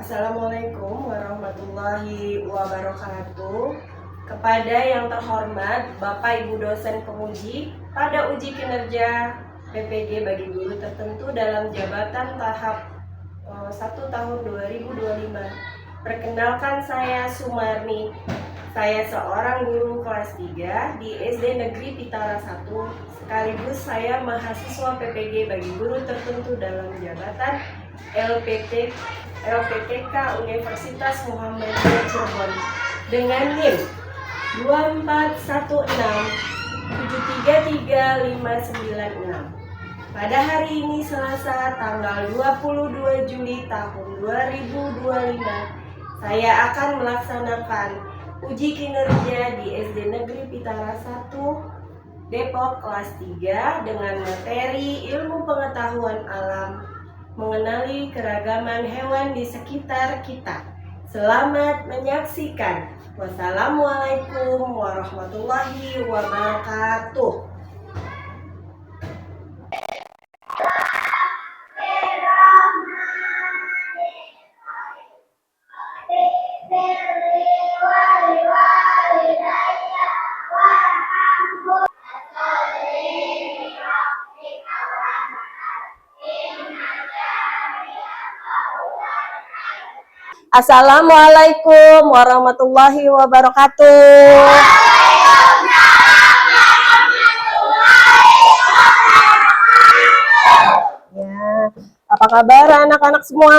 Assalamualaikum warahmatullahi wabarakatuh. Kepada yang terhormat Bapak Ibu dosen penguji pada uji kinerja PPG bagi guru tertentu dalam jabatan tahap 1 tahun 2025. Perkenalkan, saya Sumarni. Saya seorang guru kelas 3 di SD Negeri Pitara 1, sekaligus saya mahasiswa PPG bagi guru tertentu dalam jabatan LPTK Universitas Muhammadiyah Cirebon dengan NIM 241673359. Pada hari ini Selasa tanggal 22 Juli tahun 2025, saya akan melaksanakan uji kinerja di SD Negeri Pitara 1 Depok kelas 3 dengan materi ilmu pengetahuan alam mengenali keragaman hewan di sekitar kita. Selamat menyaksikan. Wassalamualaikum warahmatullahi wabarakatuh. Assalamualaikum warahmatullahi wabarakatuh. Ya, apa kabar anak-anak semua?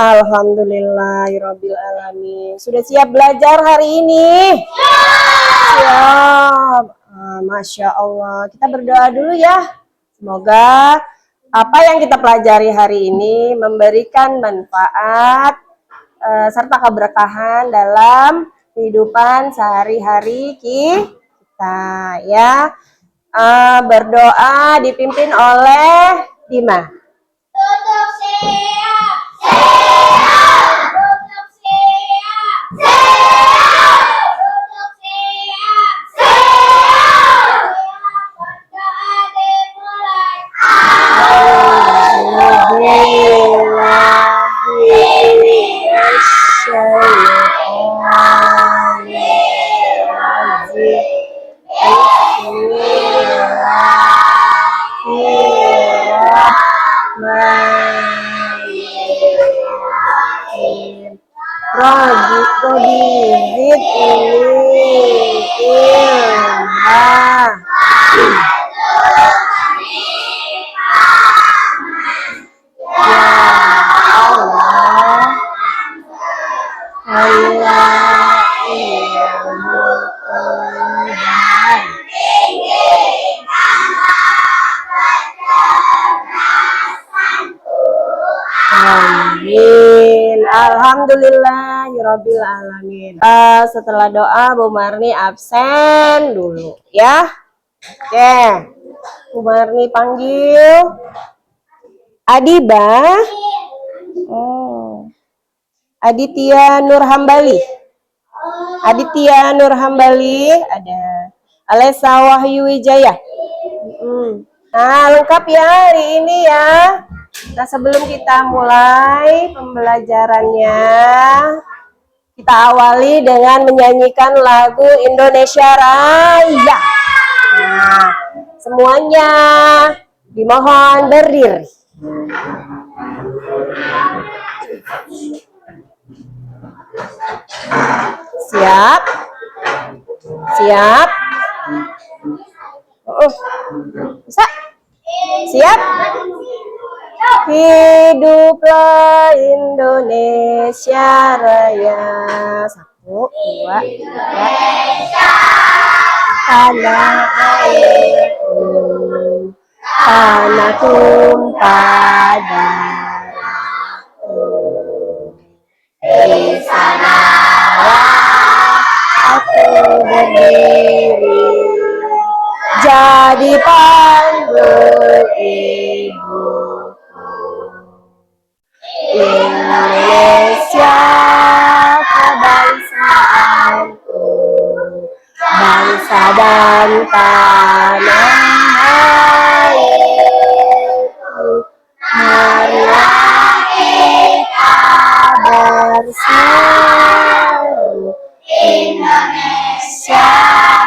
Alhamdulillahirabbil alamin. Sudah siap belajar hari ini? Siap. Masya Allah. Kita berdoa dulu ya. Semoga apa yang kita pelajari hari ini memberikan manfaat serta keberkahan dalam kehidupan sehari-hari kita ya. Berdoa dipimpin oleh Dima. Tutup siap. Siap. Tutup siap. Siap. Tutup siap. Siap. Berdoa dimulai. Amin. Alhamdulillahirabbil alamin. Setelah doa Bu Marni absen dulu ya. Oke. Bu Marni panggil Adiba. Aditya Nur Hambali. Aditya Nur Hambali ada. Alesa Wahyu Wijaya. Nah, lengkap ya hari ini ya. Nah, sebelum kita mulai pembelajarannya, kita awali dengan menyanyikan lagu Indonesia Raya. Nah, semuanya dimohon berdiri. Siap? Siap? Bisa? Siap? Hiduplah Indonesia Raya. 1, 2, 3. Tanah airku, tanah tumpah darahku. Di sanalah aku berdiri, jadi panggul ibuku. Indonesia kebangsaanku, bangsa dan tanah airku. Marilah kita berseru, Indonesia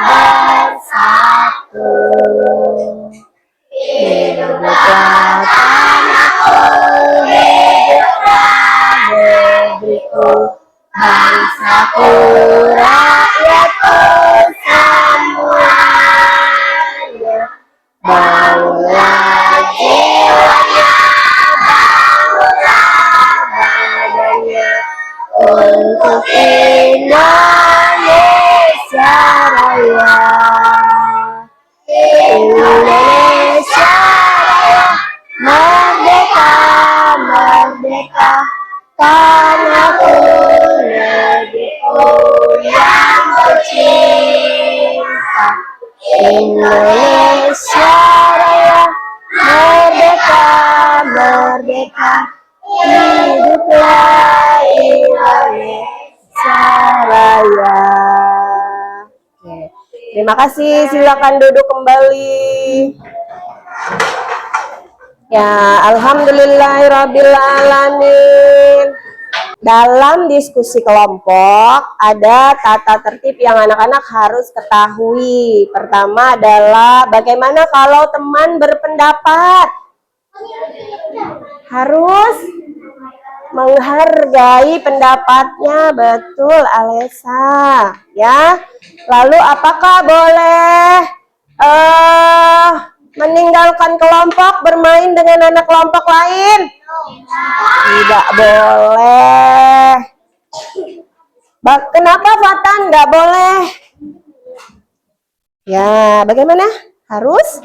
bersatu. Hiduplah tanahku, hiduplah negeriku, bangsaku, rakyatku semuanya. Bangunlah jiwanya, bangunlah badannya, untuk Indonesia Raya. Indonesia Raya, merdeka, merdeka, tanahku, negeriku yang tercinta. Indonesia Raya, merdeka, merdeka, hiduplah Indonesia Raya. Oke. Terima kasih, silakan duduk kembali. Ya, alhamdulillahirrabbilalamin. Dalam diskusi kelompok ada tata tertib yang anak-anak harus ketahui. Pertama adalah bagaimana kalau teman berpendapat? Harus menghargai pendapatnya, betul Alesa, ya. Lalu apakah boleh meninggalkan kelompok bermain dengan anak kelompok lain? Tidak boleh. Kenapa Fatan nggak boleh? Ya, bagaimana? Harus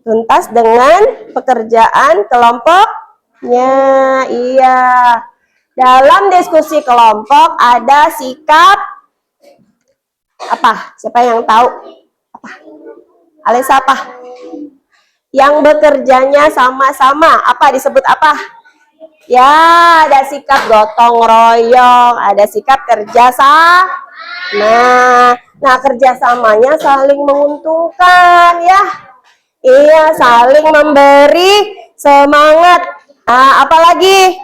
tuntas dengan pekerjaan kelompoknya. Iya. Dalam diskusi kelompok ada sikap apa? Siapa yang tahu? Apa? Alisa apa? Yang bekerjanya sama-sama. Apa disebut apa? Ya, ada sikap gotong royong, ada sikap kerjasama. Nah, kerjasamanya saling menguntungkan ya. Iya, saling memberi semangat. Nah, apalagi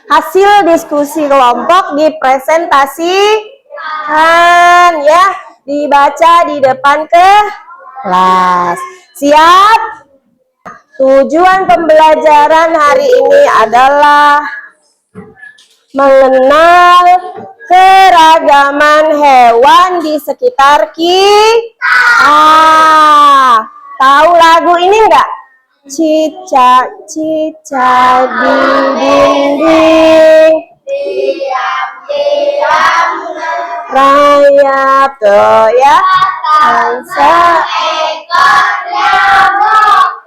hasil diskusi kelompok dipresentasikan ya, dibaca di depan kelas. Siap? Tujuan pembelajaran hari ini adalah mengenal keragaman hewan di sekitar kita. Tahu lagu ini enggak? Cicak-cicak di dinding, diam-diam rayap tuh ya, seekor nyamuk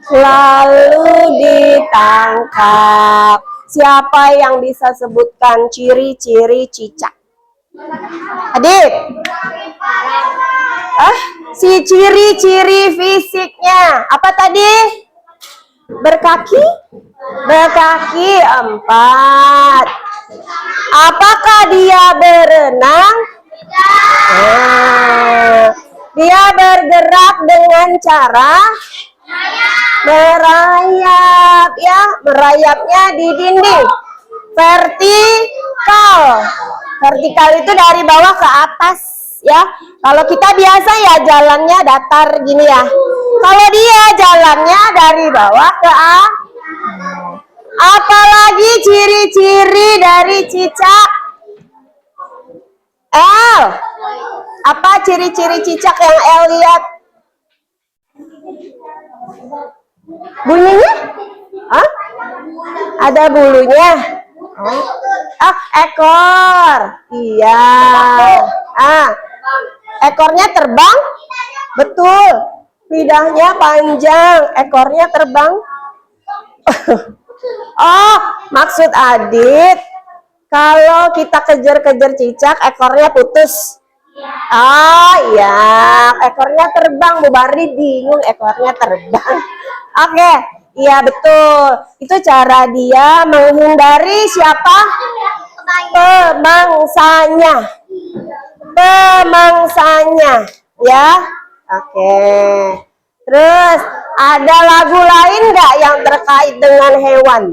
lalu ditangkap. Siapa yang bisa sebutkan ciri-ciri cicak? Adit? Si ciri-ciri fisiknya apa tadi? Berkaki? Berkaki 4. Apakah dia berenang? Dia bergerak dengan cara merayap ya, merayapnya di dinding. Vertikal. Vertikal itu dari bawah ke atas ya. Kalau kita biasa ya jalannya datar gini ya. Kalau dia jalannya dari bawah ke atas. Apalagi ciri-ciri dari cicak? El. Apa ciri-ciri cicak yang El lihat? Bunyinya? Ada bulunya. Ekor. Iya. Ekornya terbang? Betul. Lidahnya panjang, ekornya terbang. Oh, maksud Adit, kalau kita kejar-kejar cicak, ekornya putus. Iya, ekornya terbang. Bu Bari bingung, ekornya terbang. Oke, iya betul. Itu cara dia menghindari siapa? Pemangsanya. pemangsanya, ya. Oke. Terus ada lagu lain nggak yang terkait dengan hewan?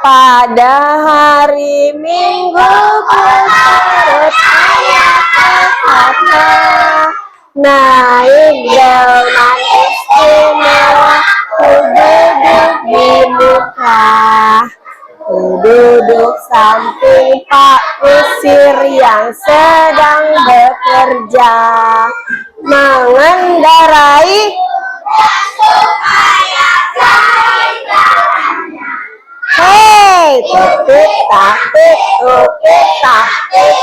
Pada hari Minggu turut ayat kata, naik delman istimewa, ku duduk di muka, ku duduk samping Pak Kusir yang sedang bekerja, mengendarai hei, tukik taktik, tukik taktik,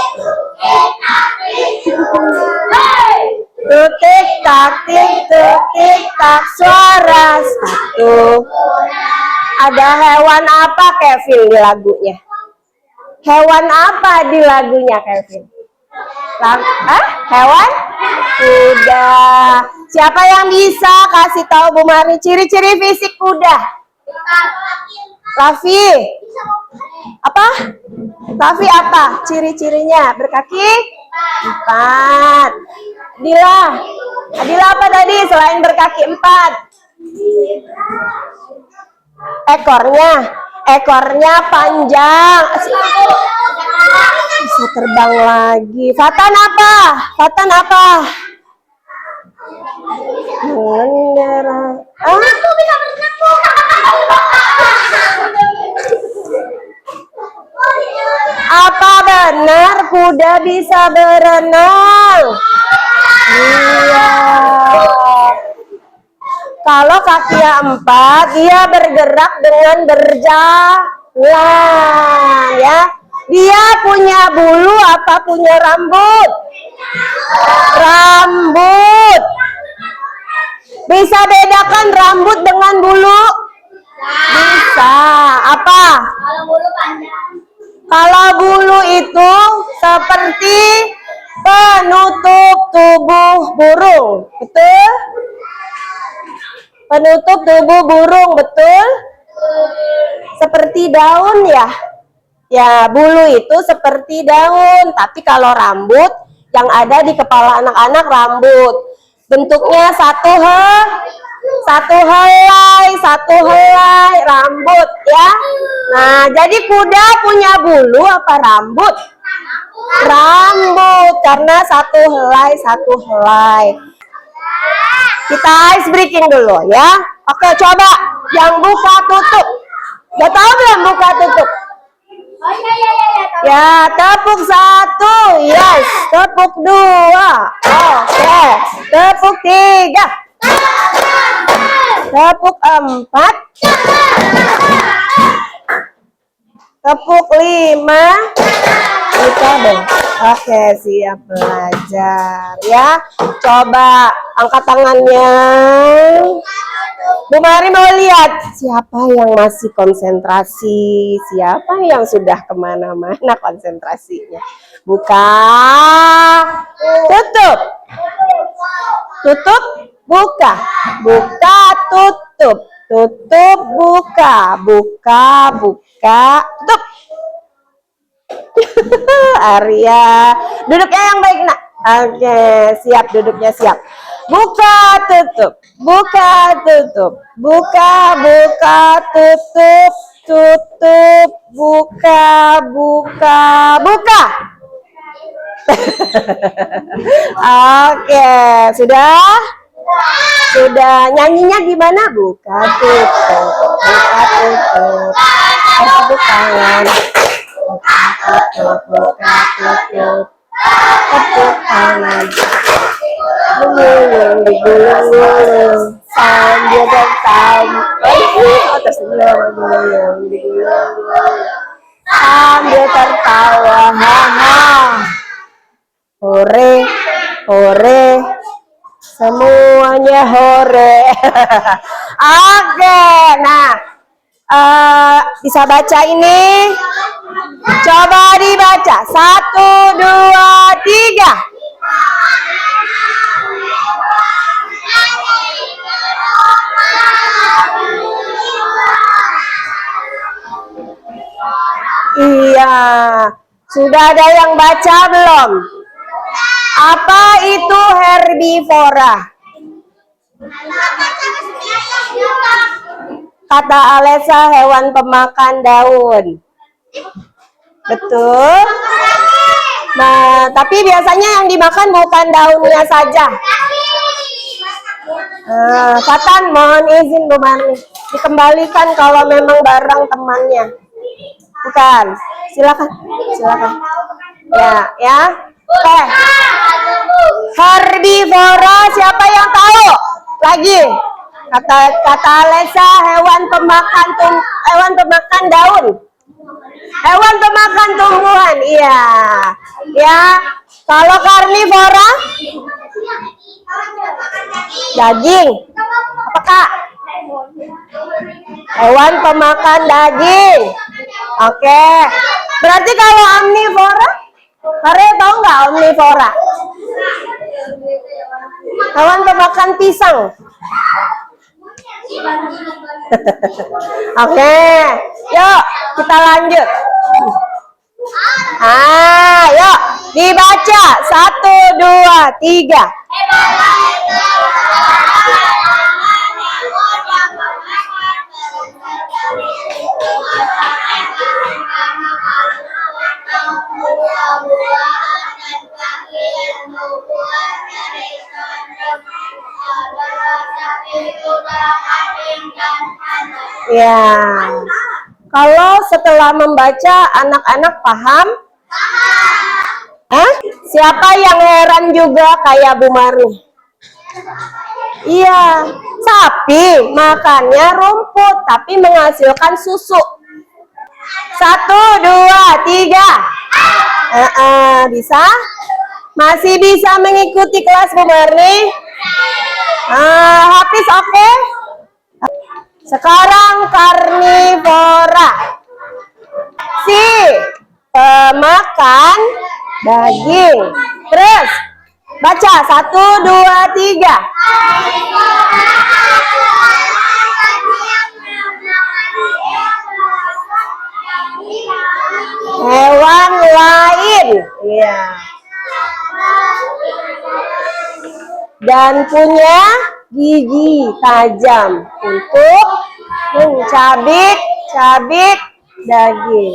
tukik taktik, tukik tak, suara satu. Ada hewan apa, Kevin, di lagunya? Hewan apa di lagunya, Kevin? Hewan? Kuda. Siapa yang bisa kasih tahu Bu Mari ciri-ciri fisik kuda? Raffi. Apa? Raffi apa? Ciri-cirinya berkaki 4. Adila apa tadi selain berkaki 4? Ekornya panjang. Bisa terbang lagi. Fatan apa? Mengendarai. Apa benar kuda bisa berenang? Iya. Kalau kakinya 4, dia bergerak dengan berjalan, ya. Dia punya bulu apa punya rambut? Rambut. Bisa bedakan rambut dengan bulu? Bisa. Apa? Kalau bulu panjang. Kalau bulu itu seperti penutup tubuh burung, betul? Penutup tubuh burung, betul? Seperti daun, ya? Ya, bulu itu seperti daun, tapi kalau rambut yang ada di kepala anak-anak rambut. Bentuknya satu helai rambut, ya. Nah, jadi kuda punya bulu apa rambut? Rambut, karena satu helai. Kita ice breaking dulu, ya. Oke, coba yang buka tutup. Udah tahu belum buka tutup? Oh iya. Ya, tepuk 1, yes. Tepuk 2, oke. Tepuk 3. Tepuk 4. Tepuk 5. Kita dong. Oke, siap belajar, ya. Coba angkat tangannya. Bu Mari mau lihat siapa yang masih konsentrasi, siapa yang sudah kemana-mana konsentrasinya. Buka, tutup, tutup, buka, buka, tutup, tutup, buka, buka, tutup. Arya, duduknya yang baik, nak. Oke, siap, duduknya siap. Buka, tutup, buka, tutup, buka, tutup, tutup, buka. Oke, sudah? Nyanyinya gimana? Buka, tutup, tepuk tangan. Buka, tutup, tepuk tangan. Digulung-gulung sambil bertamu. Digulung-gulung sambil tertawa. Hore, hore, semuanya hore. Oke, nah, bisa baca ini? Coba dibaca. 1, 2, 3. Iya. Sudah ada yang baca belum? Apa itu herbivora? Kata Alessa, hewan pemakan daun. Betul. Nah, tapi biasanya yang dimakan bukan daunnya saja. Fatan, mohon izin Bu Marni. Dikembalikan kalau memang barang temannya. Bukan. Silakan. Silakan. Ya. Oke. Herbivora, siapa yang tahu? Lagi. Kata Alessa, hewan pemakan daun. Hewan pemakan tumbuhan. Iya. Ya. Kalau karnivora? Daging. Apa Kak? Hewan pemakan daging. Oke. Berarti kalau omnivora? Kalian tahu nggak omnivora? Hewan pemakan pisang. Oke. Yuk, kita lanjut. Yuk, dibaca. 1, 2, 3. Ya. Kalau setelah membaca anak-anak paham? Siapa yang heran juga kayak Bu Marni? Iya, sapi makannya rumput tapi menghasilkan susu. 1, 2, 3. Bisa? Masih bisa mengikuti kelas Bu Marni? Hafiz oke? Sekarang karnivora. Si pemakan daging. Terus baca 1, 2, 3. Hewan lain. Iya. Dan punya gigi tajam untuk mencabik daging.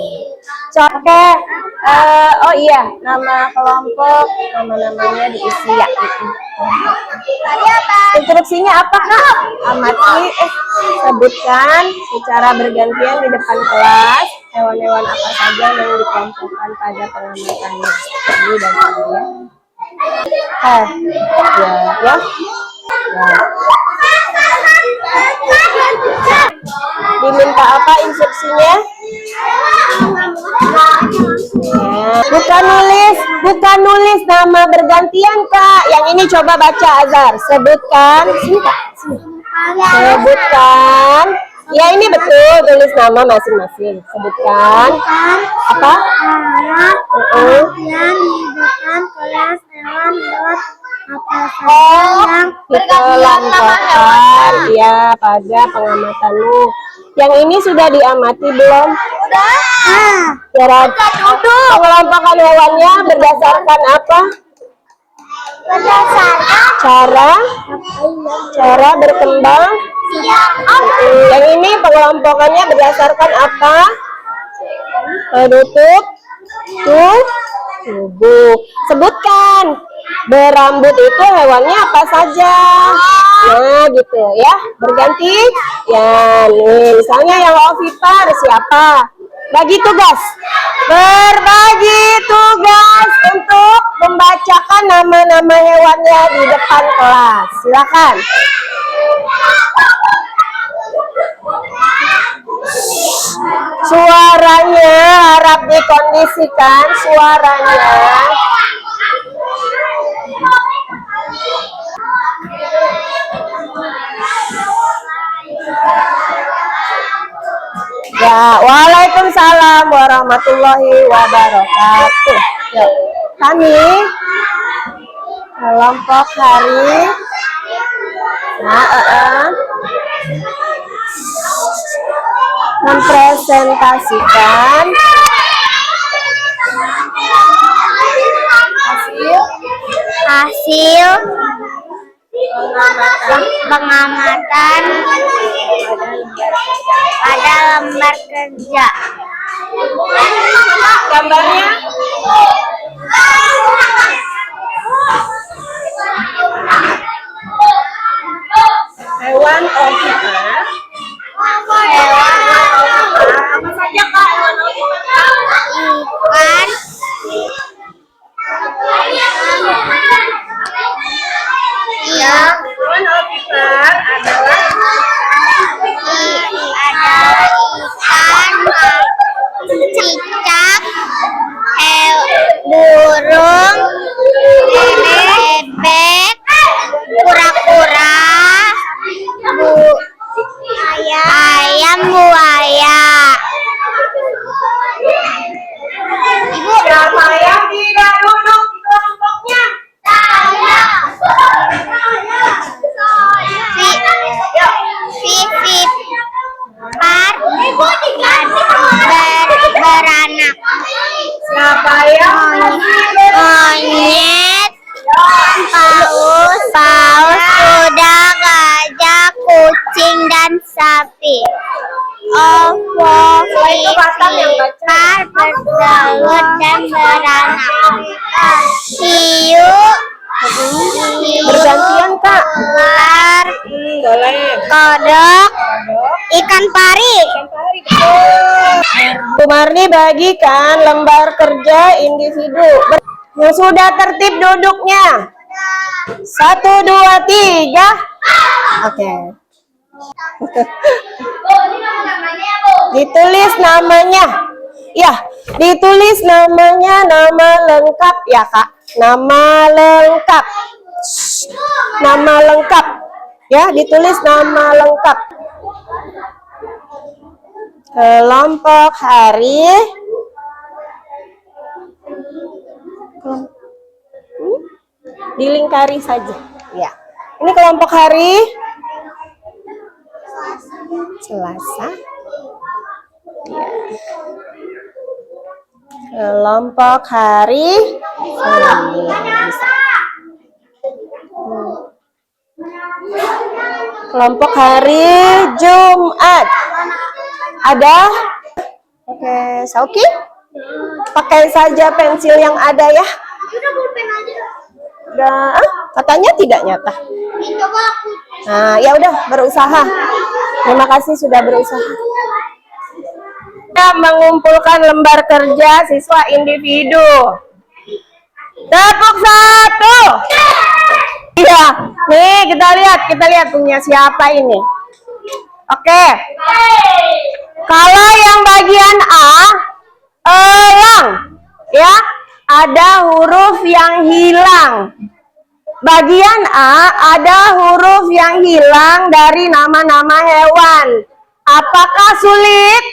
Oke. Oh iya, nama kelompok, nama-namanya diisi ya. Instruksinya apa Kak? Amati, sebutkan secara bergantian di depan kelas hewan-hewan apa saja yang dikelompokkan pada pengamatannya. Ini dan ini ya. Diminta apa instruksinya? Bukan nulis nama bergantian Kak. Yang ini coba baca Azhar. Sebutkan. Sebutkan. Ya ini betul, tulis nama masing-masing. Sebutkan. Apa? Yang menyebutkan kelas hewan-hewan apa saja yang dikelompokkan ya pada pengamatanmu. Yang ini sudah diamati belum? Udah. Pengelompokan hewannya berdasarkan apa? Berdasarkan cara berkembang. Yang ini pengelompokannya berdasarkan apa? Penutup tubuh. Sebutkan. Berambut itu hewannya apa saja? Nah gitu ya. Berganti. Ya nih misalnya yang ovipar siapa? Bagi tugas. Berbagi tugas untuk membacakan nama-nama hewannya di depan kelas. Silakan. Suaranya harap dikondisikan suaranya. Ya, waalaikumsalam warahmatullahi wabarakatuh. Yuk, kami kelompok hari mempresentasikan hasil pengamatan pada lembar kerja. Gambarnya hewan ovipar. Apa saja Kak hewan ovipar? Ikan, Ya, hewan ovipar adalah ikan, cicak, burung, bebek, kura-kura, ayam, buaya. Ibu, siapa yang tidak duduk di kelompoknya? beranak. Siapa yang Monyet, paus, kuda, gajah, kucing, dan sapi. Ovovivipar bertelur dan beranak. Hiu, Bergantian, Kak. ular, Boleh. kodok, ikan pari. Bu Marni bagikan lembar kerja individu. Yang sudah tertib duduknya. 1, 2, 3. Oke. Ditulis namanya. Ya, ditulis namanya, nama lengkap ya, Kak. Nama lengkap. Nama lengkap. Ya, ditulis nama lengkap. Kelompok hari. Dilingkari saja. Ya. Ini kelompok hari Selasa. Ya. Kelompok hari Selasa. Kelompok hari Jumat. Ada? Oke, Sauki? Pakai saja pensil yang ada ya. Udah, katanya tidak nyata. Nah, ya udah berusaha. Terima kasih sudah berusaha. Kita mengumpulkan lembar kerja siswa individu. Tepuk satu. Iya, nih kita lihat punya siapa ini. Oke. Kalau yang bagian A, elang, ya, ada huruf yang hilang. Bagian A ada huruf yang hilang dari nama-nama hewan. Apakah sulit?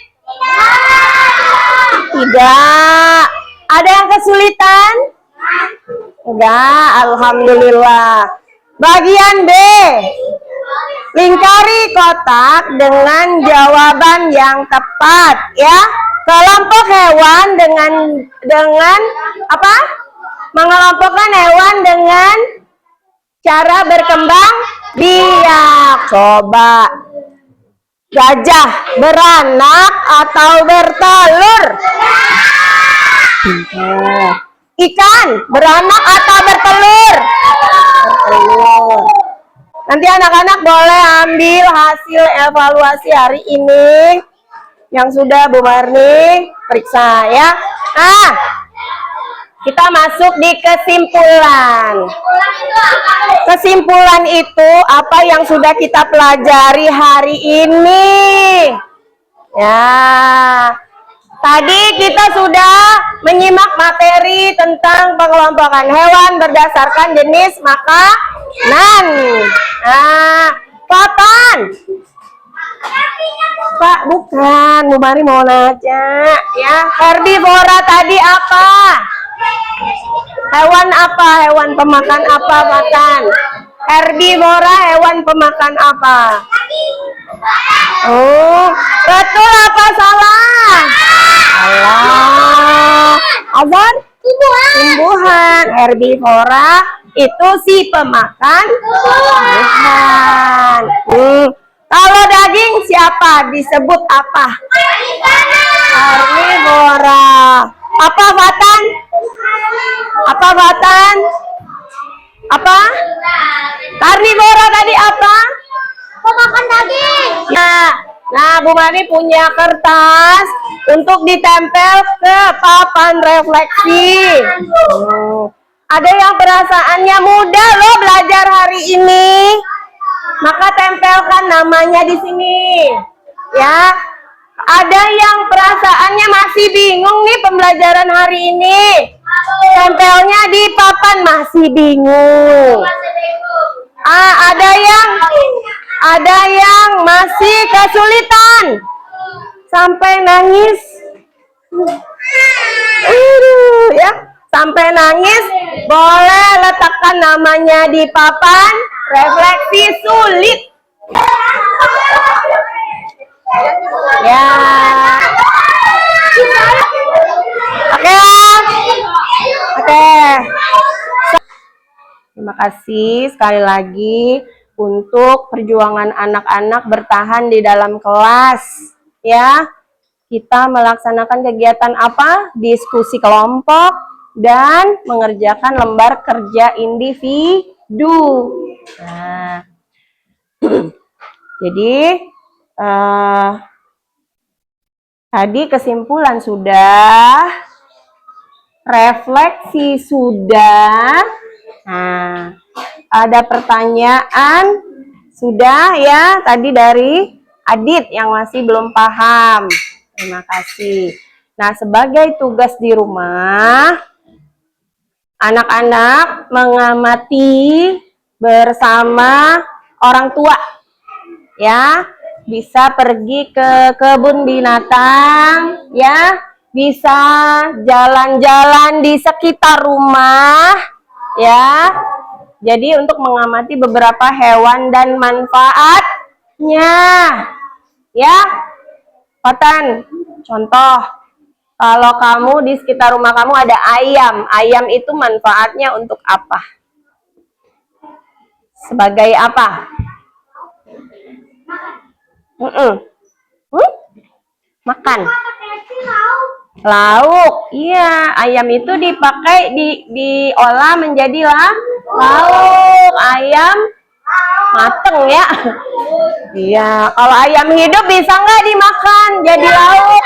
Tidak. Ada yang kesulitan? Enggak, alhamdulillah. Bagian B. Lingkari kotak dengan jawaban yang tepat, ya. Kelompok hewan dengan apa? Mengelompokkan hewan dengan cara berkembang biak. Coba. Gajah beranak atau bertelur? Ikan beranak atau bertelur? Bertelur. Nanti anak-anak boleh ambil hasil evaluasi hari ini yang sudah Bu Marni periksa ya. Nah, kita masuk di kesimpulan. Kesimpulan itu apa yang sudah kita pelajari hari ini. Ya, tadi kita sudah menyimak materi tentang pengelompokan hewan berdasarkan jenis makanan. Nah, kapan? Pak, bukan. Bu Mari mau nanya. Ya, herbivora tadi apa? Hewan apa? Hewan pemakan apa makan? Herbivora hewan pemakan apa? Oh, betul apa salah? Salah. Azan? Tumbuhan. Herbivora itu si pemakan tumbuhan. Kalau daging siapa? Disebut apa? Karnivora. Apa Fatan? Apa Fatan? Apa? Karnivora tadi apa? Pemakan daging. Nah, Bu Mari punya kertas untuk ditempel ke papan refleksi. Ada yang perasaannya mudah loh belajar hari ini. Maka tempelkan namanya di sini. Ya. Ada yang perasaannya masih bingung nih pembelajaran hari ini. Tempelnya di papan masih bingung. Ada yang masih kesulitan sampai nangis. Ya, sampai nangis boleh letakkan namanya di papan refleksi sulit. Ya. Oke. Terima kasih sekali lagi untuk perjuangan anak-anak bertahan di dalam kelas. Ya, kita melaksanakan kegiatan apa? Diskusi kelompok dan mengerjakan lembar kerja individu. Nah, jadi tadi kesimpulan sudah, refleksi sudah. Nah, ada pertanyaan sudah ya tadi dari Adit yang masih belum paham. Terima kasih. Nah, sebagai tugas di rumah, anak-anak mengamati bersama orang tua. Ya, bisa pergi ke kebun binatang, ya, bisa jalan-jalan di sekitar rumah, ya. Jadi untuk mengamati beberapa hewan dan manfaatnya, ya. Fatan, contoh, kalau kamu di sekitar rumah kamu ada ayam, ayam itu manfaatnya untuk apa? Sebagai apa? Makan. Lauk. Iya, ayam itu dipakai diolah menjadi lauk. Ayam mateng ya. Iya, kalau ayam hidup bisa nggak dimakan jadi lauk?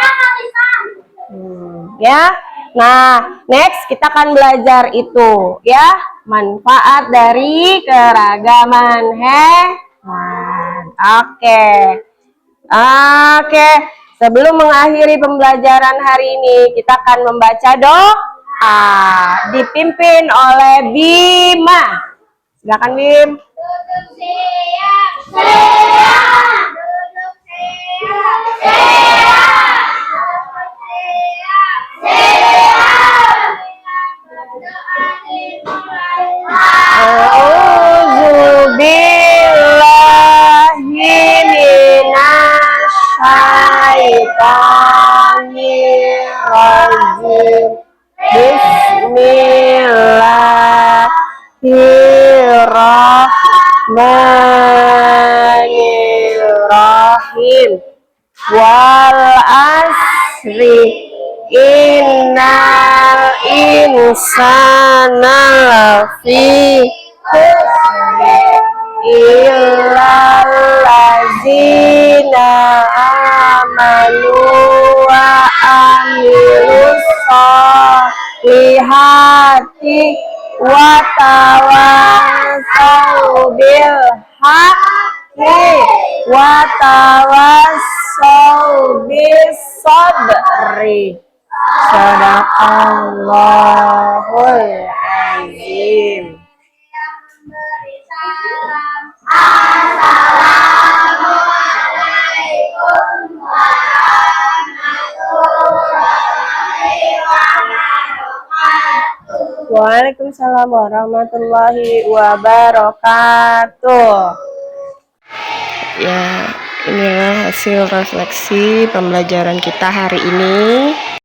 Ya. Nah, next kita akan belajar itu ya, manfaat dari keragaman hewan. Oke. Sebelum mengakhiri pembelajaran hari ini, kita akan membaca doa dipimpin oleh Bima. Silakan Bim. Duduk siap, siap. Duduk siap, siap. Duduk siap, siap. Berdoa dimulai. A'udzubillahi minasyaitonirrajim. Bismillahirrahmanirrahim. Wal asri innal insana lafi khusri illal ladzina amanu wa amilus sholihati wa tawassaw bil haqqi wa tawassaw bis sabri. Sadaqallahul azim. Assalamualaikum warahmatullahi wabarakatuh. Waalaikumsalam warahmatullahi wabarakatuh. Ya, inilah hasil refleksi pembelajaran kita hari ini.